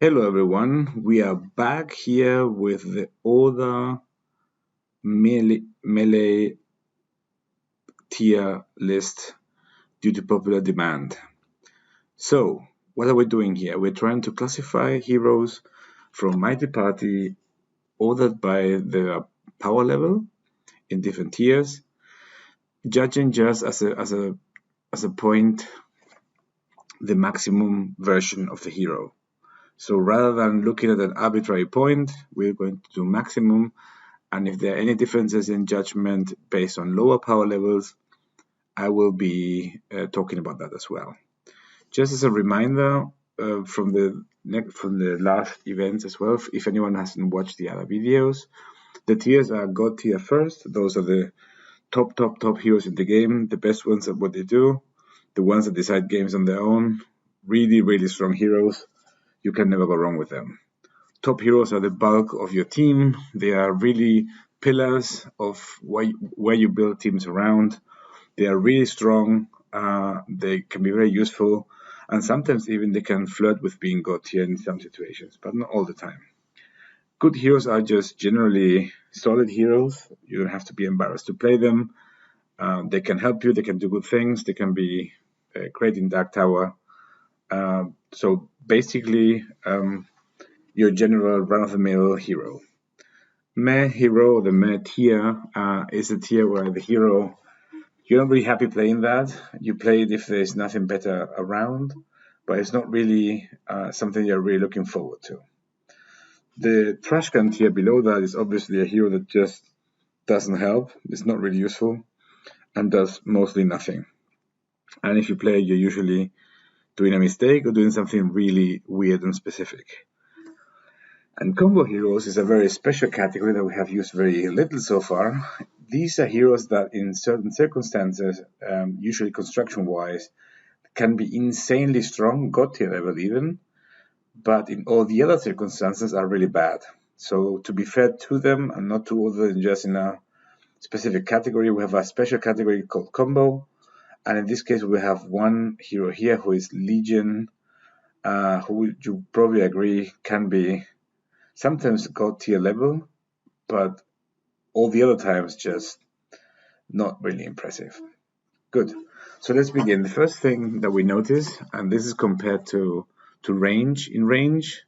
Hello everyone, we are back here with the other melee tier list due to popular demand. So, what are we doing here? We're trying to classify heroes from Mighty Party ordered by their power level in different tiers, judging just as a point the maximum version of the hero. So rather than looking at an arbitrary point, we're going to do maximum. And if there are any differences in judgment based on lower power levels, I will be talking about that as well. Just as a reminder from the last events as well, if anyone hasn't watched the other videos, the tiers are God tier first. Those are the top heroes in the game, the best ones at what they do, the ones that decide games on their own. Really strong heroes. You can never go wrong with them. Top heroes are the bulk of your team. They are really pillars of where you build teams around. They are really strong. They can be very useful, and sometimes even they can flirt with being god tier in some situations, but not all the time. Good heroes are just generally solid heroes. You don't have to be embarrassed to play them. They can help you. They can do good things. They can be great in Dark Tower. So basically, your general run-of-the-mill hero. Meh hero, the meh tier, is a tier where the hero, you're not really happy playing that. You play it if there's nothing better around, but it's not really something you're really looking forward to. The trashcan tier below that is obviously a hero that just doesn't help, it's not really useful, and does mostly nothing. And if you play, you're usually doing a mistake or doing something really weird and specific. And combo heroes is a very special category that we have used very little so far. These are heroes that, in certain circumstances, usually construction-wise, can be insanely strong, god tier level even, but in all the other circumstances are really bad. So to be fair to them and not to other than just in a specific category, we have a special category called combo, and in this case we have one hero here who is Legion, who you probably agree can be sometimes god tier level, but all the other times just not really impressive. Good. So let's begin. The first thing that we notice, and this is compared to range. In range,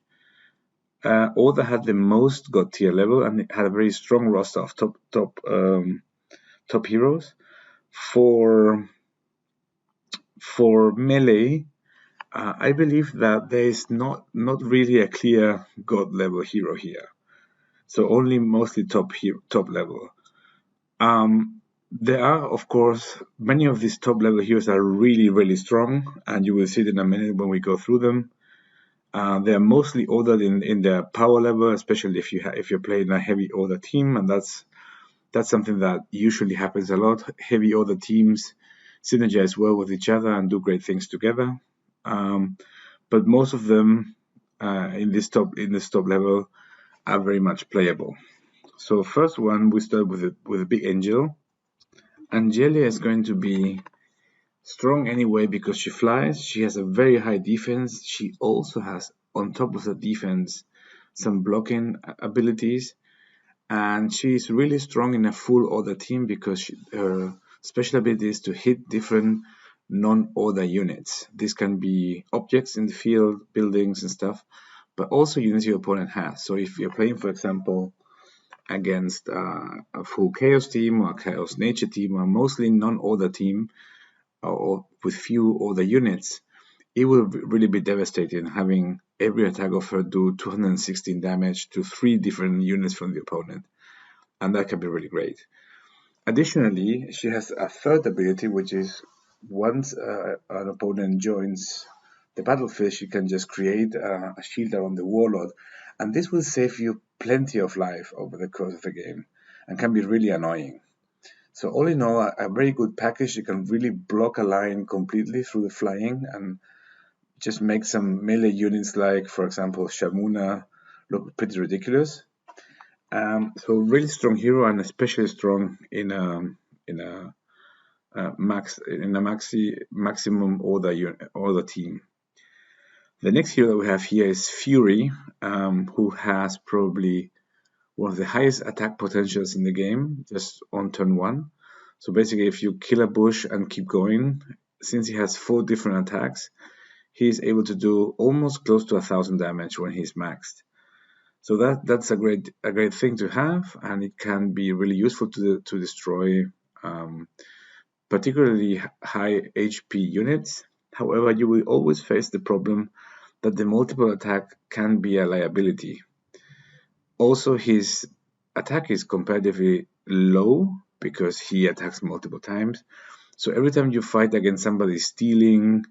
Oda had the most god tier level and it had a very strong roster of top heroes. For melee, I believe that there is not really a clear god level hero here. So only mostly top level. There are, of course, many of these top level heroes are really strong, and you will see it in a minute when we go through them. They are mostly ordered in their power level, especially if you're playing a heavy order team, and that's something that usually happens a lot. Heavy order teams synergize well with each other and do great things together. But most of them in this top level are very much playable. So first one, we start with a big angel. Angelia is going to be strong anyway because she flies. She has a very high defense. She also has, on top of the defense, some blocking abilities. And she's really strong in a full order team because her special ability is to hit different non-order units. This can be objects in the field, buildings and stuff, but also units your opponent has. So if you're playing, for example, against a full chaos team or a chaos nature team or mostly non-order team or with few order units, it will really be devastating having every attack of her do 216 damage to 3 different units from the opponent, and that can be really great. Additionally, she has a third ability, which is once an opponent joins the battlefield, she can just create a shield around the warlord, and this will save you plenty of life over the course of the game and can be really annoying. So all in all, a very good package. You can really block a line completely through the flying and just make some melee units like, for example, Shamuna look pretty ridiculous. So really strong hero and especially strong in a maximum order team. The next hero that we have here is Fury, who has probably one of the highest attack potentials in the game, just on turn 1. So basically, if you kill a bush and keep going, since he has 4 different attacks, he is able to do almost close to 1,000 damage when he's maxed. So that's a great thing to have, and it can be really useful to destroy particularly high HP units. However, you will always face the problem that the multiple attack can be a liability. Also, his attack is comparatively low because he attacks multiple times. So every time you fight against somebody stealing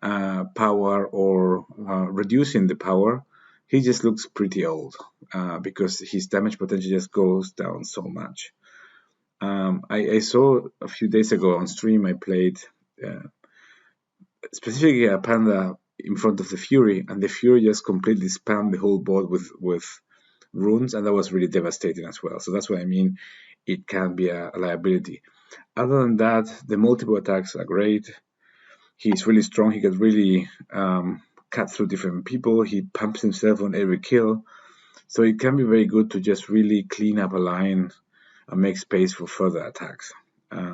power or reducing the power, he just looks pretty old because his damage potential just goes down so much. I saw a few days ago on stream, I played specifically a panda in front of the Fury, and the Fury just completely spammed the whole board with runes, and that was really devastating as well. So that's what I mean. It can be a liability. Other than that, the multiple attacks are great. He's really strong. He can really cut through different people. He pumps himself on every kill. So it can be very good to just really clean up a line and make space for further attacks.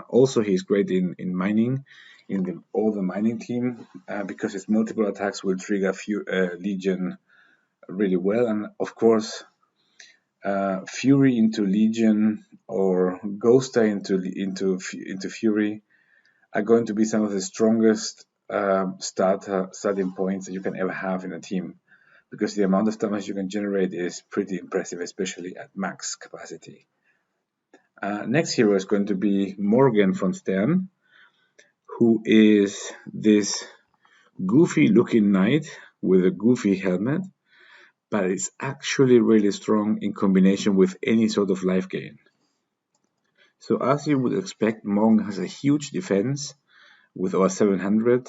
Also, he's great in mining, in all the mining team, because his multiple attacks will trigger Legion really well. And of course, Fury into Legion or Ghosta into Fury are going to be some of the strongest starting points that you can ever have in a team, because the amount of damage you can generate is pretty impressive, especially at max capacity. Next hero is going to be Morgan von Stern, who is this goofy looking knight with a goofy helmet, but it's actually really strong in combination with any sort of life gain. So as you would expect, Morgan has a huge defense with over 700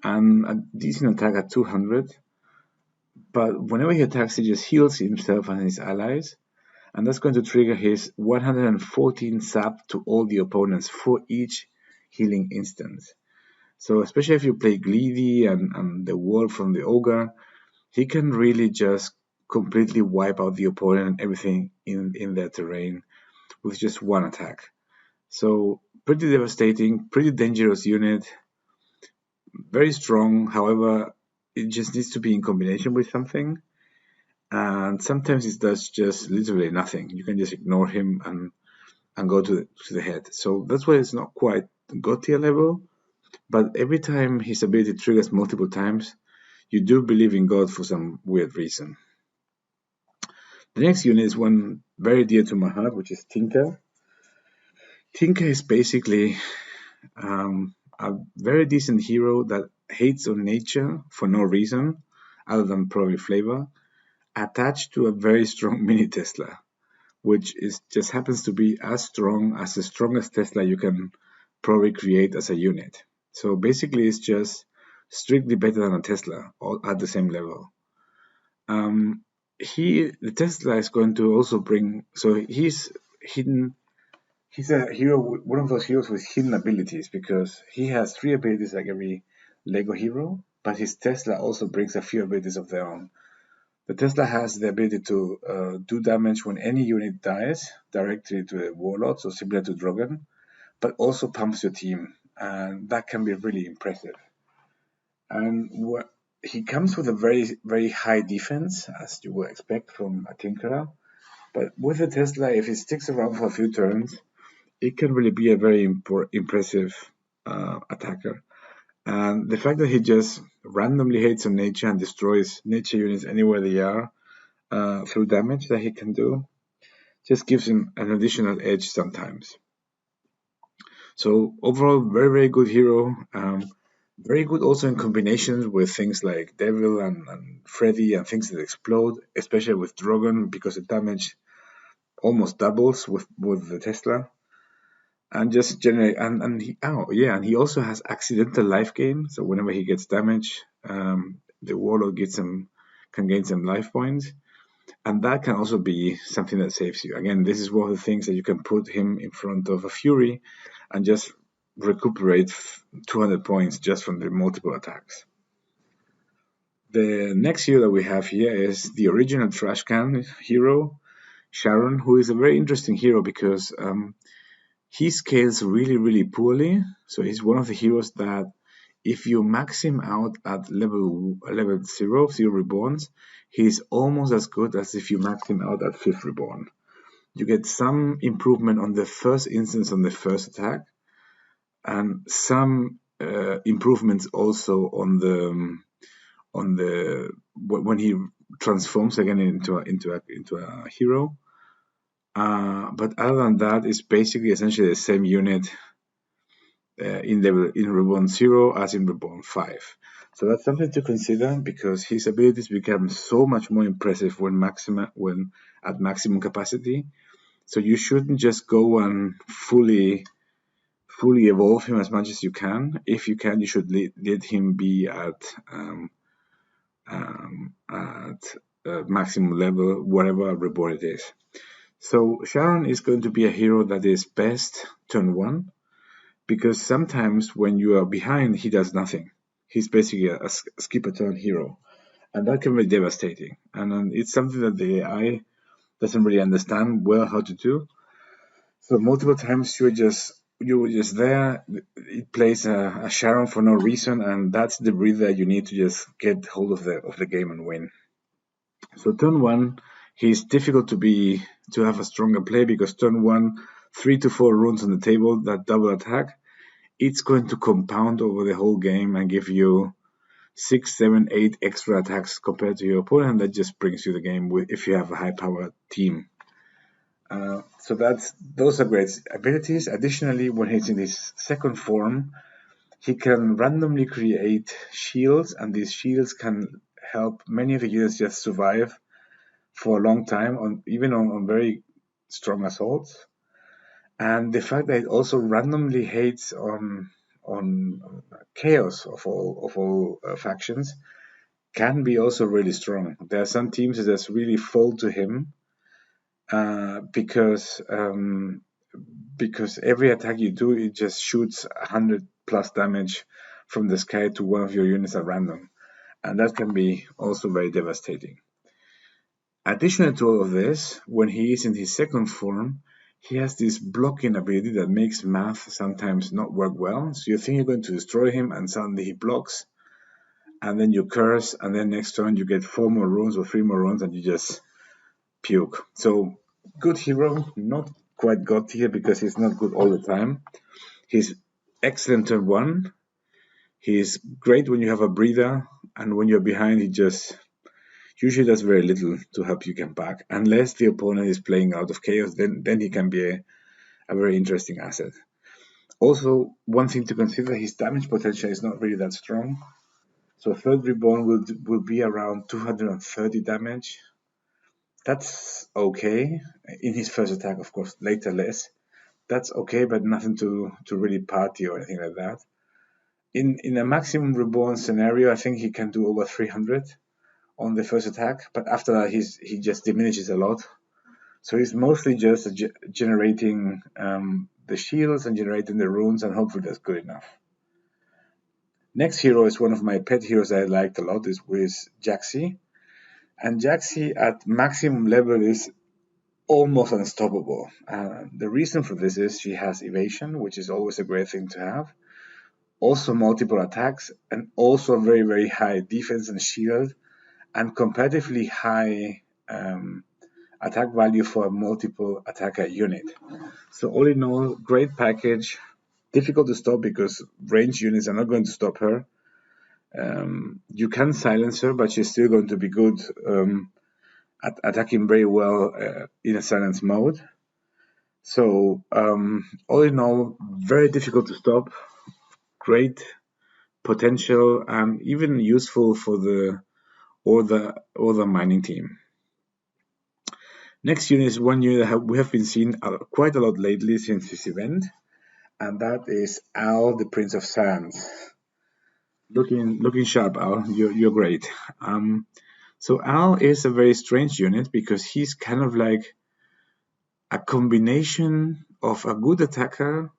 and a decent attack at 200, but whenever he attacks, he just heals himself and his allies, and that's going to trigger his 114 sap to all the opponents for each healing instance. So especially if you play Greedy and the Wolf from the Ogre, he can really just completely wipe out the opponent and everything in their terrain with just one attack. So pretty devastating, pretty dangerous unit, very strong. However, it just needs to be in combination with something. And sometimes it does just literally nothing. You can just ignore him and go to the head. So that's why it's not quite God tier level. But every time his ability triggers multiple times, you do believe in God for some weird reason. The next unit is one very dear to my heart, which is Tinker. Tinker is basically a very decent hero that hates on nature for no reason, other than probably flavor, attached to a very strong mini Tesla, which just happens to be as strong as the strongest Tesla you can probably create as a unit. So basically, it's just strictly better than a Tesla, all at the same level. The Tesla is going to also bring. So he's hidden. He's a hero, one of those heroes with hidden abilities, because he has 3 abilities like every Lego hero, but his Tesla also brings a few abilities of their own. The Tesla has the ability to do damage when any unit dies directly to a warlord, so similar to Drogon, but also pumps your team, and that can be really impressive. And he comes with a very, very high defense, as you would expect from a Tinkerer, but with the Tesla, if it sticks around for a few turns, it can really be a very impressive attacker. And the fact that he just randomly hates on nature and destroys nature units anywhere they are through damage that he can do just gives him an additional edge sometimes. So overall, very, very good hero. Very good also in combinations with things like Devil and Freddy and things that explode, especially with Drogon, because the damage almost doubles with the Tesla. And just generate and he also has accidental life gain. So whenever he gets damage, the warlord can gain some life points, and that can also be something that saves you. Again, this is one of the things that you can put him in front of a Fury and just recuperate 200 points just from the multiple attacks. The next hero that we have here is the original trashcan hero, Sharon, who is a very interesting hero because he scales really, really poorly. So he's one of the heroes that if you max him out at level 0 reborns, he's almost as good as if you max him out at 5th reborn. You get some improvement on the first instance on the first attack, and some improvements also on the when he transforms again into a hero. But other than that, it's basically essentially the same unit in Reborn 0 as in Reborn 5. So that's something to consider because his abilities become so much more impressive when at maximum capacity. So you shouldn't just go and fully evolve him as much as you can. If you can, you should let him be at maximum level, whatever reborn it is. So Sharon is going to be a hero that is best turn 1, because sometimes when you are behind, he does nothing. He's basically a skip a turn hero, and that can be devastating. And it's something that the AI doesn't really understand well how to do. So multiple times you're just there. It plays a Sharon for no reason, and that's the breather you need to just get hold of the game and win. So turn 1, he's difficult to have a stronger play because turn 1, 3 to 4 runes on the table that double attack, it's going to compound over the whole game and give you 6, 7, 8 extra attacks compared to your opponent. That just brings you the game if you have a high-powered team. So those are great abilities. Additionally, when he's in his second form, he can randomly create shields, and these shields can help many of the units just survive for a long time, even on very strong assaults. And the fact that it also randomly hates on chaos of all factions can be also really strong. There are some teams that just really fold to him because every attack you do, it just shoots 100 plus damage from the sky to one of your units at random, and that can be also very devastating. Additional to all of this, when he is in his second form, he has this blocking ability that makes math sometimes not work well. So you think you're going to destroy him, and suddenly he blocks, and then you curse, and then next turn you get 4 more runes or 3 more runes, and you just puke. So good hero, not quite god tier because he's not good all the time. He's excellent turn 1. He's great when you have a breather, and when you're behind, he just usually does very little to help you come back, unless the opponent is playing out of chaos. Then he can be a very interesting asset. Also, one thing to consider: his damage potential is not really that strong. So third reborn will be around 230 damage. That's okay in his first attack, of course. Later less. That's okay, but nothing to really party or anything like that. In a maximum reborn scenario, I think he can do over 300 on the first attack, but after that he just diminishes a lot. So he's mostly just generating the shields and generating the runes, and hopefully that's good enough. Next hero is one of my pet heroes I liked a lot, is with Jaxi. And Jaxi at maximum level is almost unstoppable. The reason for this is she has evasion, which is always a great thing to have. Also multiple attacks, and also very, very high defense and shield, and comparatively high attack value for a multiple attacker unit. So all in all, great package. Difficult to stop because range units are not going to stop her. You can silence her, but she's still going to be good at attacking very well in a silence mode. So all in all, very difficult to stop. Great potential and even useful for the other mining team. Next unit is one unit that we have been seeing quite a lot lately since this event, and that is Al, the Prince of Sands. Looking sharp, Al. You're great. So Al is a very strange unit because he's kind of like a combination of a good attacker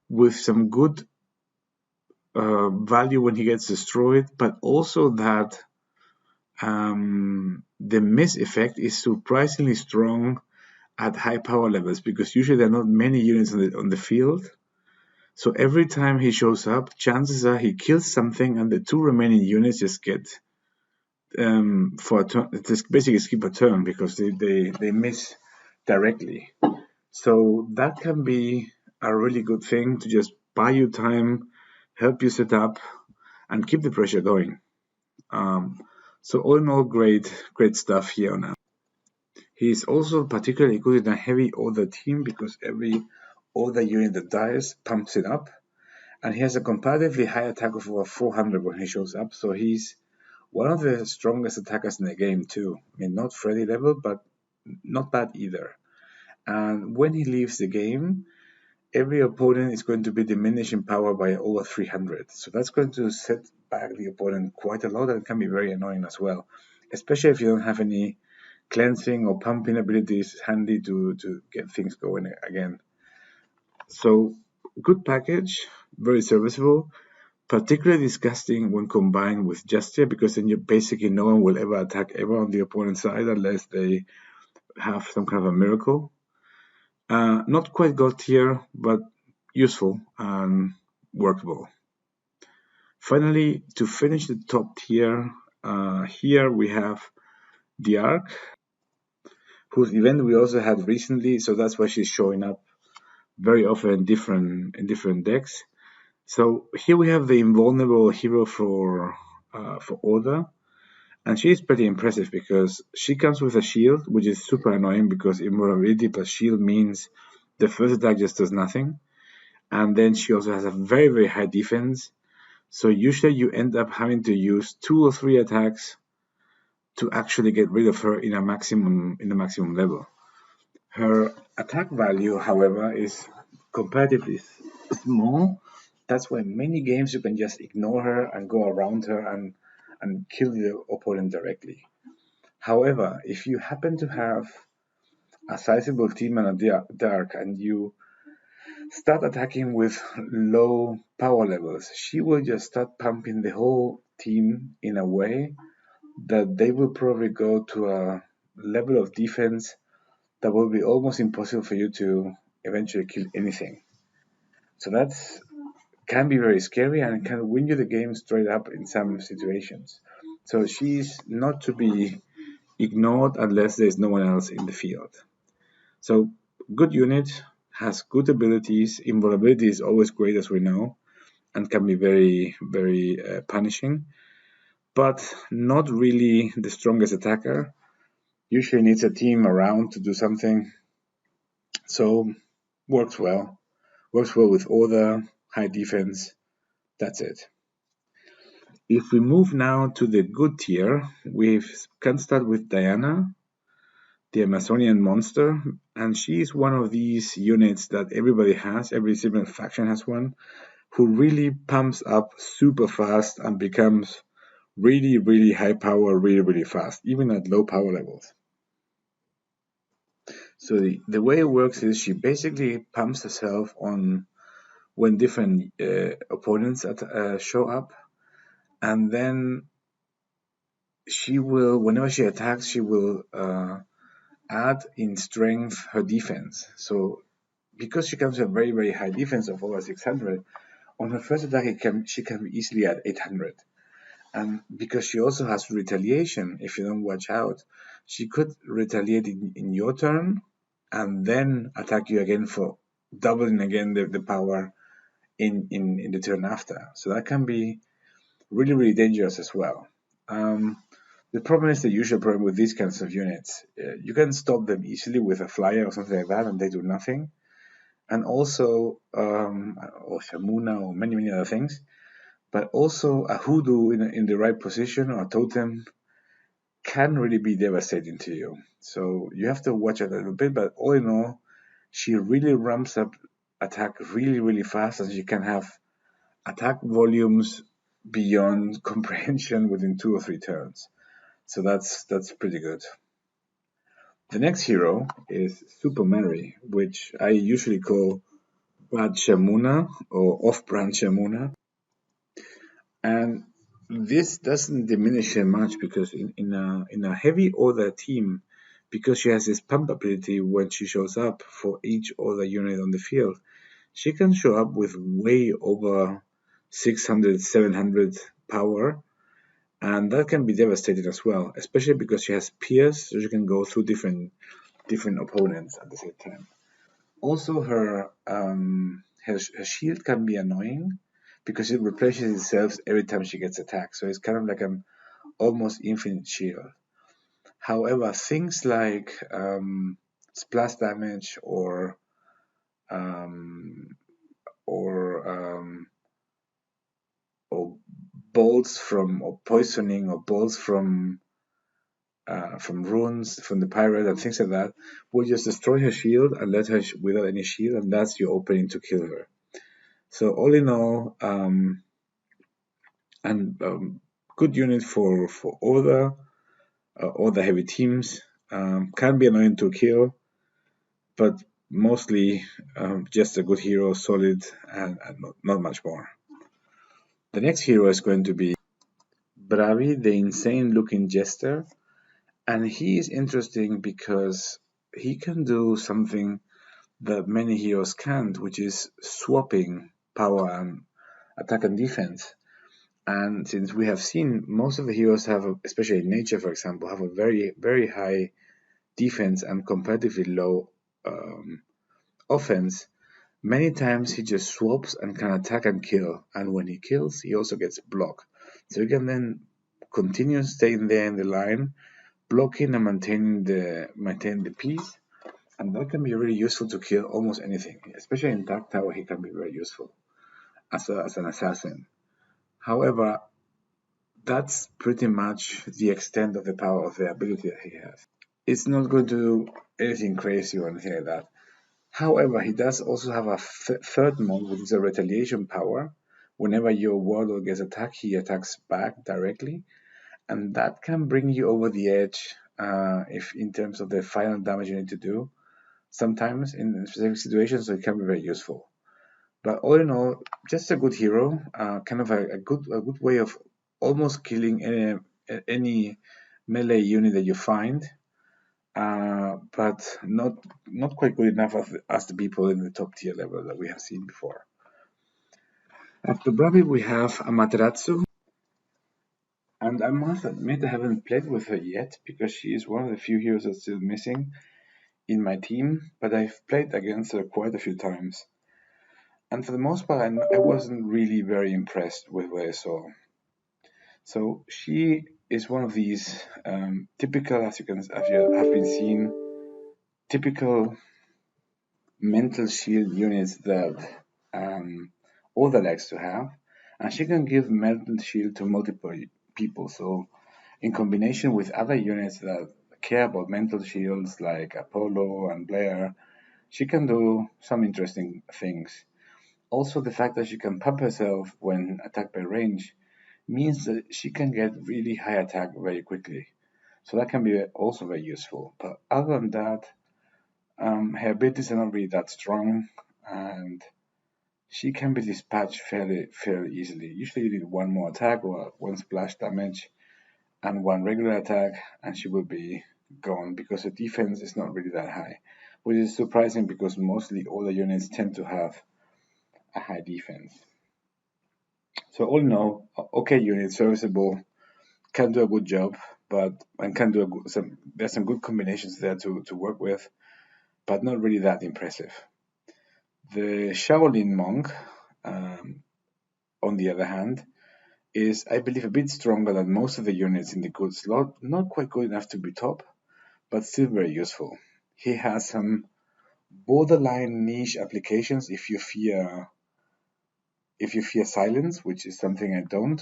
with some good value when he gets destroyed, but also that The miss effect is surprisingly strong at high power levels because usually there are not many units on the field. So every time he shows up, chances are he kills something, and the two remaining units just get for a turn, just basically skip a turn because they miss directly. So that can be a really good thing to just buy you time, help you set up, and keep the pressure going. So all in all, great stuff here on. He is also particularly good in a heavy order team because every order unit that dies pumps it up, and he has a comparatively high attack of over 400 when he shows up. So he's one of the strongest attackers in the game too. I mean, not Freddy level, but not bad either. And when he leaves the game, every opponent is going to be diminished in power by over 300. So that's going to set back the opponent quite a lot and can be very annoying as well, especially if you don't have any cleansing or pumping abilities handy to get things going again. So good package, very serviceable, particularly disgusting when combined with Justia because then you basically no one will ever attack ever on the opponent's side unless they have some kind of a miracle. Not quite god tier, but useful and workable. Finally, to finish the top tier, here we have the Ark, whose event we also had recently, so that's why she's showing up very often in different decks. So here we have the invulnerable hero for Order, and she's pretty impressive because she comes with a shield, which is super annoying because invulnerability plus shield means the first attack just does nothing. And then she also has a very, very high defense. So usually you end up having to use 2 or 3 attacks to actually get rid of her in the maximum level. Her attack value, however, is comparatively small. That's why in many games you can just ignore her and go around her and kill the opponent directly. However, if you happen to have a sizable team and a dark and you start attacking with low power levels, she will just start pumping the whole team in a way that they will probably go to a level of defense that will be almost impossible for you to eventually kill anything. So that's can be very scary and can win you the game straight up in some situations. So she's not to be ignored unless there's no one else in the field. So good unit, has good abilities. Invulnerability is always great, as we know, and can be very, very punishing, but not really the strongest attacker. Usually needs a team around to do something. So works well. Works well with Order, high defense. That's it. If we move now to the good tier, we can start with Diana, the Amazonian monster, and she's one of these units that everybody has, every similar faction has one, who really pumps up super fast and becomes really, really high power really, really fast, even at low power levels. So the way it works is she basically pumps herself on when different opponents show up, and then she will, whenever she attacks, she will add in strength her defense. So because she comes with a very, very high defense of over 600, on her first attack she can be easily at 800. And because she also has retaliation, if you don't watch out, she could retaliate in your turn and then attack you again for doubling again the power in the turn after. So that can be really, really dangerous as well. The problem is the usual problem with these kinds of units. You can stop them easily with a flyer or something like that and they do nothing. And also, or Shamuna or many, many other things. But also a hoodoo in the right position or a totem can really be devastating to you. So you have to watch it a little bit, but all in all, she really ramps up attack really, really fast, and she can have attack volumes beyond comprehension within 2 or 3 turns. So that's pretty good. The next hero is Super Mary, which I usually call Bad Shamuna or Off-Brand Shamuna. And this doesn't diminish her much because in a heavy order team, because she has this pump ability when she shows up for each other unit on the field, she can show up with way over 600, 700 power, and that can be devastating as well, especially because she has peers, so she can go through different opponents at the same time. Also, her shield can be annoying because it replenishes itself every time she gets attacked. So it's kind of like an almost infinite shield. However, things like splash damage um, or um, or bolts from or poisoning or bolts from runes from the pirate and things like that will just destroy her shield and let her without any shield, and that's your opening to kill her. So all in all, and good unit for all the heavy teams. Can be annoying to kill, but mostly just a good hero, solid, and not much more. The next hero is going to be Bravi, the insane-looking jester, and he is interesting because he can do something that many heroes can't, which is swapping power and attack and defense. And since we have seen most of the heroes have, especially in nature, for example, have a very, very high defense and comparatively low offense, many times he just swaps and can attack and kill. And when he kills, he also gets blocked. So you can then continue staying there in the line, blocking and maintaining the peace. And that can be really useful to kill almost anything, especially in Dark Tower. He can be very useful as an assassin. However, that's pretty much the extent of the power of the ability that he has. It's not going to do anything crazy or anything like that. However, he does also have a third mode, which is a retaliation power. Whenever your warlord gets attacked, he attacks back directly, and that can bring you over the edge if in terms of the final damage you need to do. Sometimes in specific situations, so it can be very useful. But all in all, just a good hero, kind of a good way of almost killing any melee unit that you find, but not quite good enough as the people in the top tier level that we have seen before. After Bravi, we have a Materatsu, and I must admit I haven't played with her yet because she is one of the few heroes that's still missing in my team, but I've played against her quite a few times. And for the most part, I wasn't really very impressed with what I saw. So she is one of these typical, as you have been seen, typical mental shield units that Oda likes to have, and she can give mental shield to multiple people. So in combination with other units that care about mental shields like Apollo and Blair, she can do some interesting things. Also, the fact that she can pump herself when attacked by range means that she can get really high attack very quickly. So that can be also very useful. But other than that, her abilities are not really that strong, and she can be dispatched fairly easily. Usually, you need one more attack or one splash damage and one regular attack, and she will be gone because her defense is not really that high, which is surprising because mostly all the units tend to have a high defense. So all in all, okay unit, serviceable, can do a good job, but and can do there's some good combinations there to work with, but not really that impressive. The Shaolin monk, on the other hand, is I believe a bit stronger than most of the units in the good slot. Not quite good enough to be top, but still very useful. He has some borderline niche applications if you fear silence, which is something I don't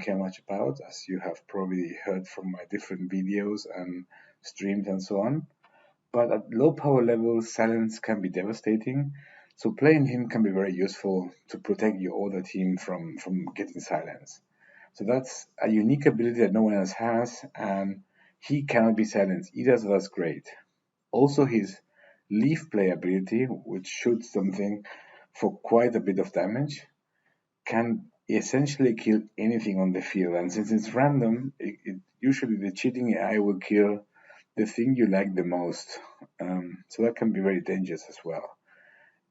care much about, as you have probably heard from my different videos and streams and so on. But at low power levels, silence can be devastating. So playing him can be very useful to protect your other team from getting silenced. So that's a unique ability that no one else has, and he cannot be silenced either, so that's great. Also, his leaf play ability, which shoots something for quite a bit of damage, can essentially kill anything on the field. And since it's random, usually the cheating AI will kill the thing you like the most. So that can be very dangerous as well.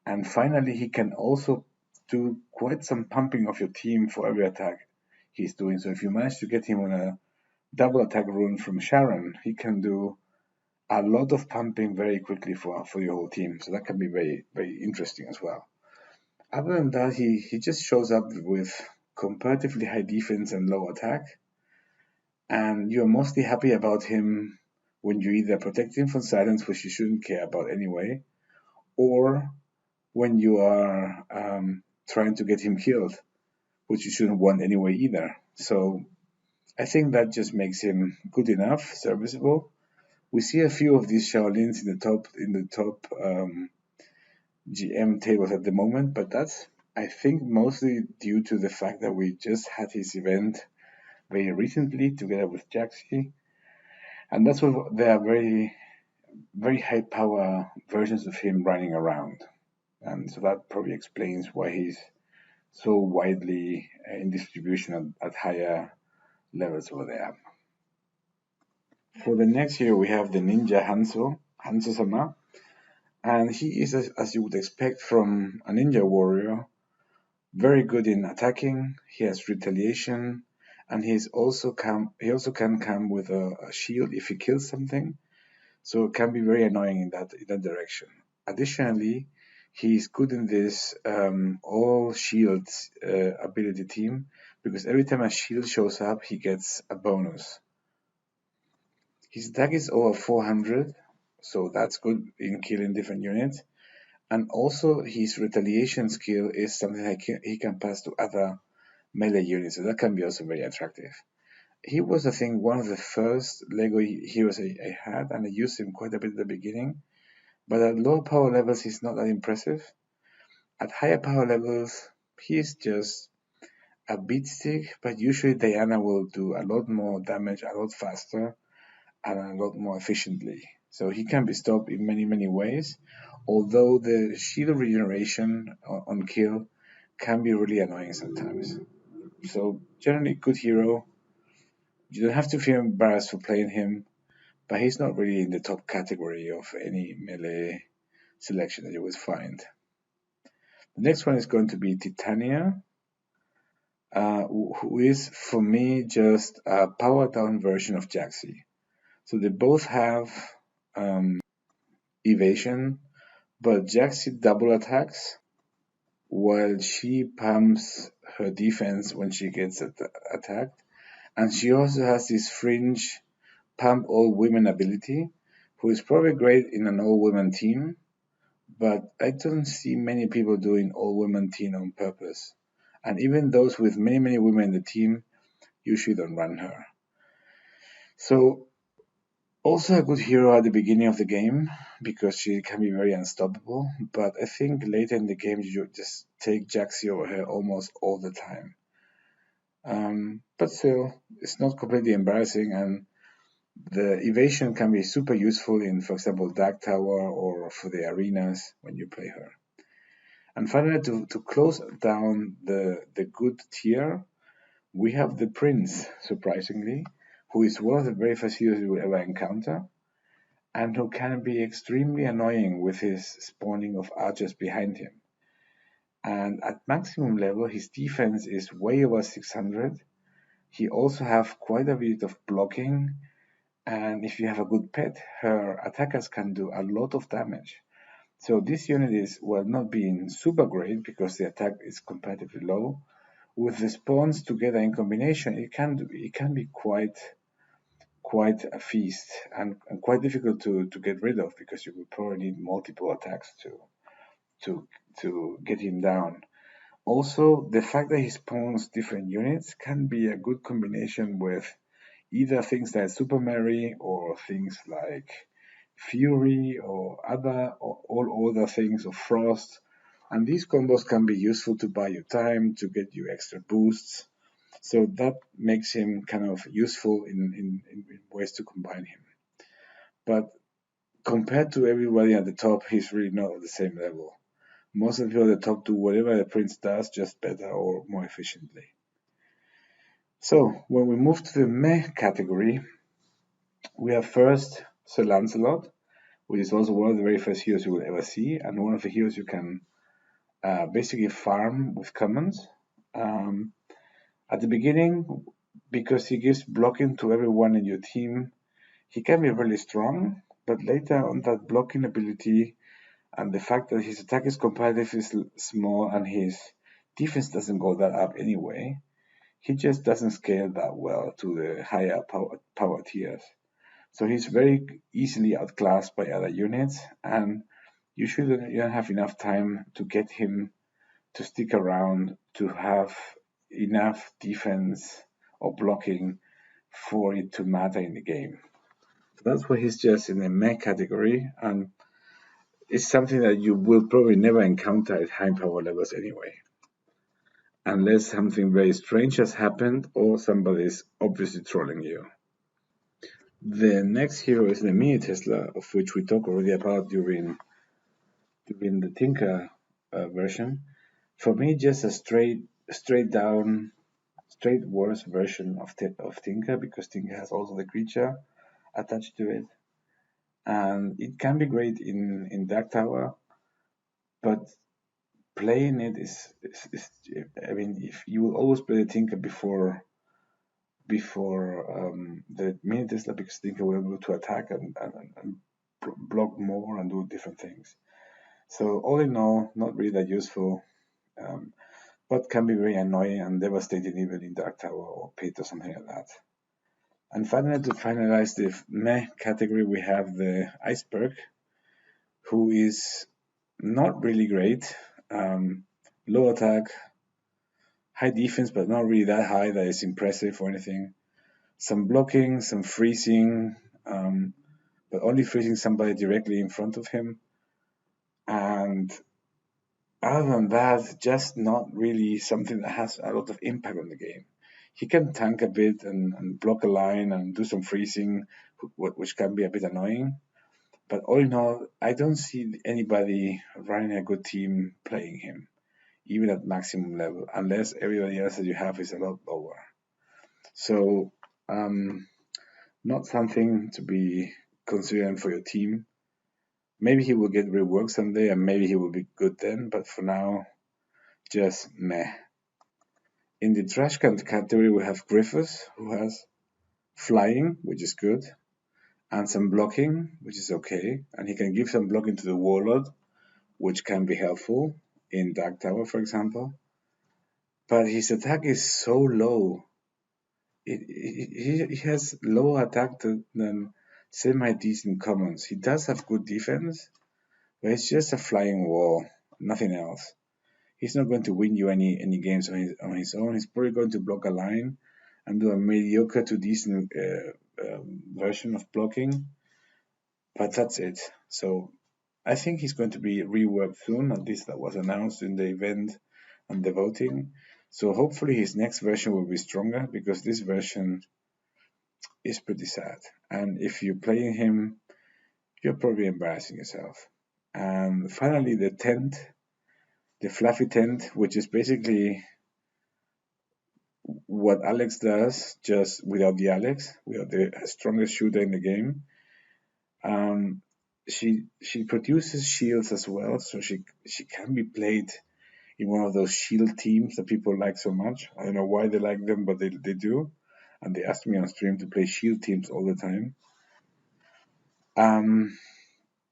And finally, he can also do quite some pumping of your team for every attack he's doing. So if you manage to get him on a double attack rune from Sharon, he can do a lot of pumping very quickly for your whole team. So that can be very, very interesting as well. Other than that, he just shows up with comparatively high defense and low attack. And you're mostly happy about him when you either protect him from silence, which you shouldn't care about anyway, or when you are trying to get him killed, which you shouldn't want anyway either. So I think that just makes him good enough, serviceable. We see a few of these Shaolins in the top GM tables at the moment, but that's, I think, mostly due to the fact that we just had his event very recently together with Jaxi, and that's what there are very, very high power versions of him running around, and so that probably explains why he's so widely in distribution at higher levels over there. For the next year, we have the ninja Hanzo-sama, and he is, as you would expect from a ninja warrior, very good in attacking. He has retaliation, and he also can come with a shield if he kills something. So it can be very annoying in that direction. Additionally, he's good in this all shields ability team, because every time a shield shows up, he gets a bonus. His attack is over 400, so that's good in killing different units. And also his retaliation skill is something like he can pass to other melee units, so that can be also very attractive. He was, I think, one of the first Lego heroes I had, and I used him quite a bit at the beginning. But at low power levels, he's not that impressive. At higher power levels, he's just a beat stick, but usually Diana will do a lot more damage a lot faster and a lot more efficiently. So he can be stopped in many, many ways, although the shield regeneration on kill can be really annoying sometimes. So generally good hero. You don't have to feel embarrassed for playing him, but he's not really in the top category of any melee selection that you would find. The next one is going to be Titania, who is, for me, just a powered down version of Jaxi. So they both have evasion, but Jaxi double attacks while she pumps her defense when she gets attacked. And she also has this fringe pump all women ability, who is probably great in an all women team, but I don't see many people doing all women team on purpose. And even those with many, many women in the team usually don't run her. So also a good hero at the beginning of the game, because she can be very unstoppable, but I think later in the game you just take Jaxi over her almost all the time. But still, it's not completely embarrassing, and the evasion can be super useful in, for example, Dark Tower or for the arenas when you play her. And finally, to close down the good tier, we have the Prince, surprisingly, who is one of the very first heroes you will ever encounter, and who can be extremely annoying with his spawning of archers behind him. And at maximum level, his defense is way over 600. He also have quite a bit of blocking, and if you have a good pet, her attackers can do a lot of damage. So this unit is, well, not being super great because the attack is comparatively low. With the spawns together in combination, it can be quite a feast, and quite difficult to get rid of, because you would probably need multiple attacks to get him down. Also, the fact that he spawns different units can be a good combination with either things like Super Mary or things like Fury or all other things, or Frost. And these combos can be useful to buy you time, to get you extra boosts. So that makes him kind of useful in ways to combine him. But compared to everybody at the top, he's really not at the same level. Most of the people at the top do whatever the prince does, just better or more efficiently. So when we move to the meh category, we have first Sir Lancelot, which is also one of the very first heroes you will ever see, and one of the heroes you can basically farm with commons. Um, at the beginning, because he gives blocking to everyone in your team, he can be really strong, but later on that blocking ability and the fact that his attack is competitive is small and his defense doesn't go that up anyway, he just doesn't scale that well to the higher power tiers. So he's very easily outclassed by other units, and usually you don't have enough time to get him to stick around to have enough defense or blocking for it to matter in the game. So that's why he's just in the meh category, and it's something that you will probably never encounter at high power levels anyway, unless something very strange has happened or somebody's obviously trolling you. The next hero is the mini Tesla, of which we talked already about during the Tinker version. For me, just a straight down, straight worse version of Tinker, because Tinker has also the creature attached to it, and it can be great in Dark Tower, but playing it is I mean, if you will always play the Tinker before the mini Tesla, because Tinker will be able to attack and block more and do different things. So all in all, not really that useful, but can be very annoying and devastating even in Dark Tower or Pit or something like that. And finally, to finalize the meh category, we have the Iceberg, who is not really great. Low attack, high defense, but not really that high that is impressive or anything. Some blocking, some freezing, but only freezing somebody directly in front of him. And other than that, just not really something that has a lot of impact on the game. He can tank a bit and block a line and do some freezing, which can be a bit annoying. But all in all, I don't see anybody running a good team playing him, even at maximum level, unless everybody else that you have is a lot lower. So, not something to be considering for your team. Maybe he will get reworked someday, and maybe he will be good then. But for now, just meh. In the trashcan category, we have Griffiths, who has flying, which is good, and some blocking, which is okay. And he can give some blocking to the Warlord, which can be helpful in Dark Tower, for example. But his attack is so low. He has lower attack than semi-decent commons. He does have good defense, but it's just a flying wall, nothing else. He's not going to win you any games on his own. He's probably going to block a line and do a mediocre to decent version of blocking, but that's it. So I think he's going to be reworked soon. At least that was announced in the event and the voting. So hopefully his next version will be stronger, because this version is pretty sad. And if you're playing him, you're probably embarrassing yourself. And finally, the tent, the fluffy tent, which is basically what Alex does, just without the Alex, without the strongest shooter in the game. She produces shields as well, so she can be played in one of those shield teams that people like so much. I don't know why they like them, but they do. And they asked me on stream to play shield teams all the time.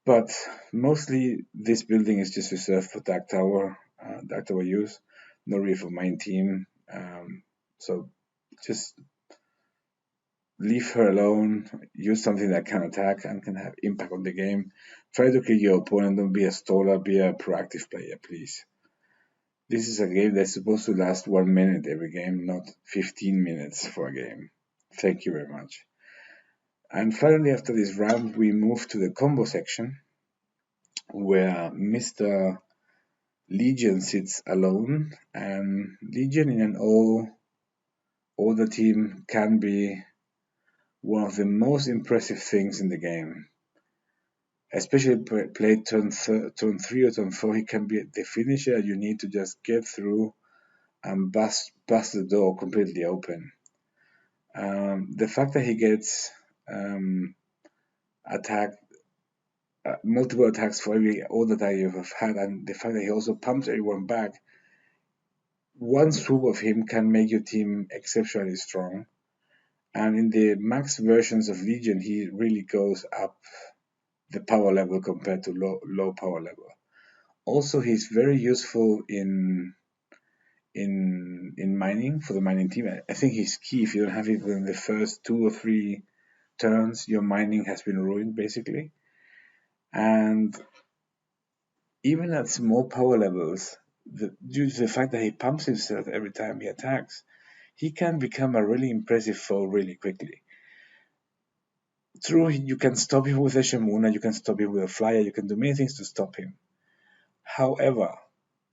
But mostly this building is just reserved for Dark Tower use, not really for main team. So just leave her alone, use something that can attack and can have impact on the game. Try to kill your opponent, don't be a staller, be a proactive player, please. This is a game that's supposed to last 1 minute every game, not 15 minutes for a game. Thank you very much. And finally, after this round, we move to the combo section, where Mr. Legion sits alone, and Legion in an all-order team can be one of the most impressive things in the game. especially played turn 3 or turn 4, he can be the finisher. You need to just get through and bust the door completely open. The fact that he gets attacked, multiple attacks for every order that you have had, and the fact that he also pumps everyone back, one swoop of him can make your team exceptionally strong. And in the max versions of Legion, he really goes up the power level compared to low power level. Also, he's very useful in mining for the mining team. I think he's key. If you don't have it within the first 2 or 3 turns, your mining has been ruined basically. And even at small power levels, due to the fact that he pumps himself every time he attacks, he can become a really impressive foe really quickly. True, you can stop him with a Shamuna, you can stop him with a flyer, you can do many things to stop him. However,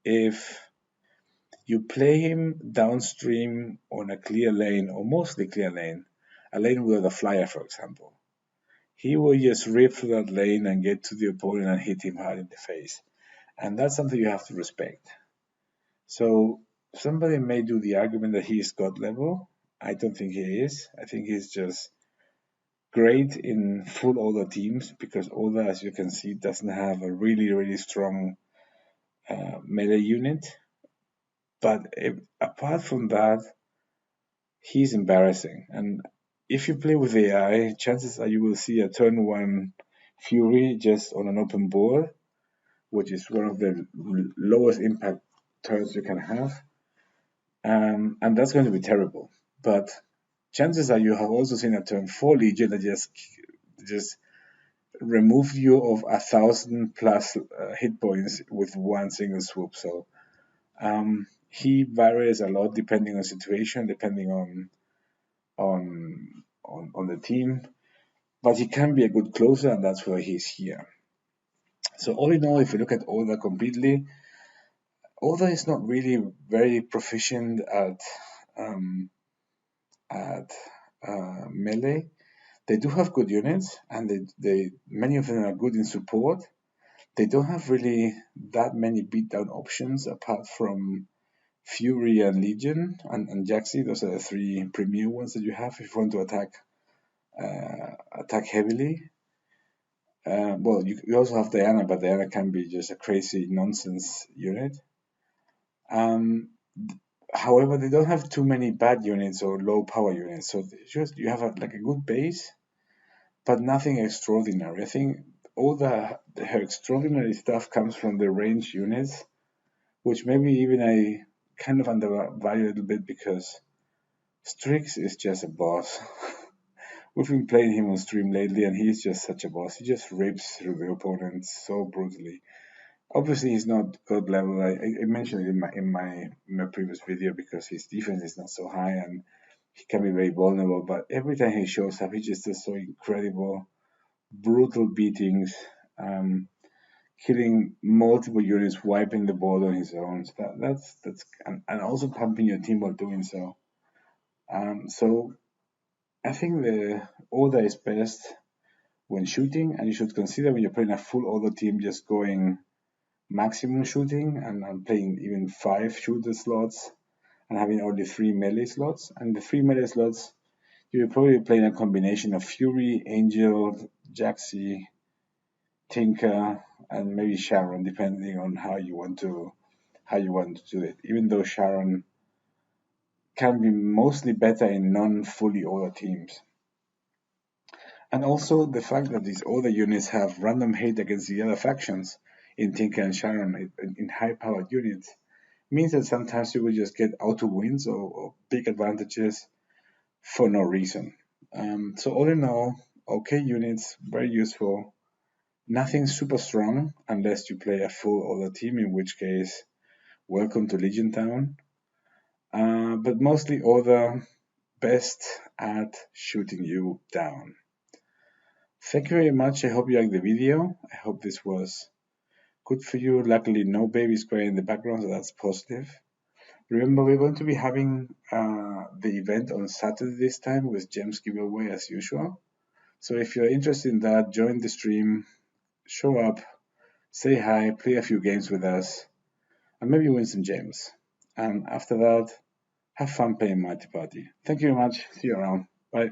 if you play him downstream on a clear lane, or mostly clear lane, a lane without a flyer, for example, he will just rip through that lane and get to the opponent and hit him hard in the face. And that's something you have to respect. So somebody may do the argument that he is God level. I don't think he is. I think he's just great in full order teams, because order, as you can see, doesn't have a really strong melee unit. But apart from that, he's embarrassing. And if you play with AI, chances are you will see a turn 1 Fury just on an open board, which is one of the lowest impact turns you can have. And that's going to be terrible. But chances are you have also seen a turn 4 Legion that just removed you of 1,000 plus hit points with one single swoop. So he varies a lot depending on situation, depending on the team. But he can be a good closer, and that's why he's here. So all in all, if you look at Oda completely, Oda is not really very proficient at melee. They do have good units, and they many of them are good in support. They don't have really that many beatdown options apart from Fury and Legion and Jaxi. Those are the 3 premier ones that you have if you want to attack heavily. Well, you also have Diana, but Diana can be just a crazy nonsense unit. However, they don't have too many bad units or low power units, so you have a good base, but nothing extraordinary. I think all her extraordinary stuff comes from the range units, which maybe even I kind of undervalue a little bit, because Strix is just a boss. We've been playing him on stream lately, and he's just such a boss. He just rips through the opponents so brutally. Obviously, he's not God level. I mentioned it in my previous video, because his defense is not so high and he can be very vulnerable. But every time he shows up, he just does so incredible, brutal beatings, killing multiple units, wiping the board on his own. So that's and also pumping your team while doing so. So I think the order is best when shooting, and you should consider when you're playing a full order team just going maximum shooting and playing even 5 shooter slots and having only 3 melee slots. And the 3 melee slots, you're probably playing a combination of Fury, Angel, Jaxi, Tinker, and maybe Sharon, depending on how you want to do it. Even though Sharon can be mostly better in non-fully order teams. And also the fact that these other units have random hate against the other factions in Tinker and Sharon in high-powered units means that sometimes you will just get auto wins or big advantages for no reason. So all in all, okay units, very useful. Nothing super strong unless you play a full other team, in which case, welcome to Legion Town. But mostly other best at shooting you down. Thank you very much. I hope you liked the video. I hope this was good for you. Luckily, no babies crying in the background, so that's positive. Remember, we're going to be having the event on Saturday this time with gems giveaway as usual. So if you're interested in that, join the stream, show up, say hi, play a few games with us, and maybe win some gems. And after that, have fun playing Mighty Party. Thank you very much. See you around. Bye.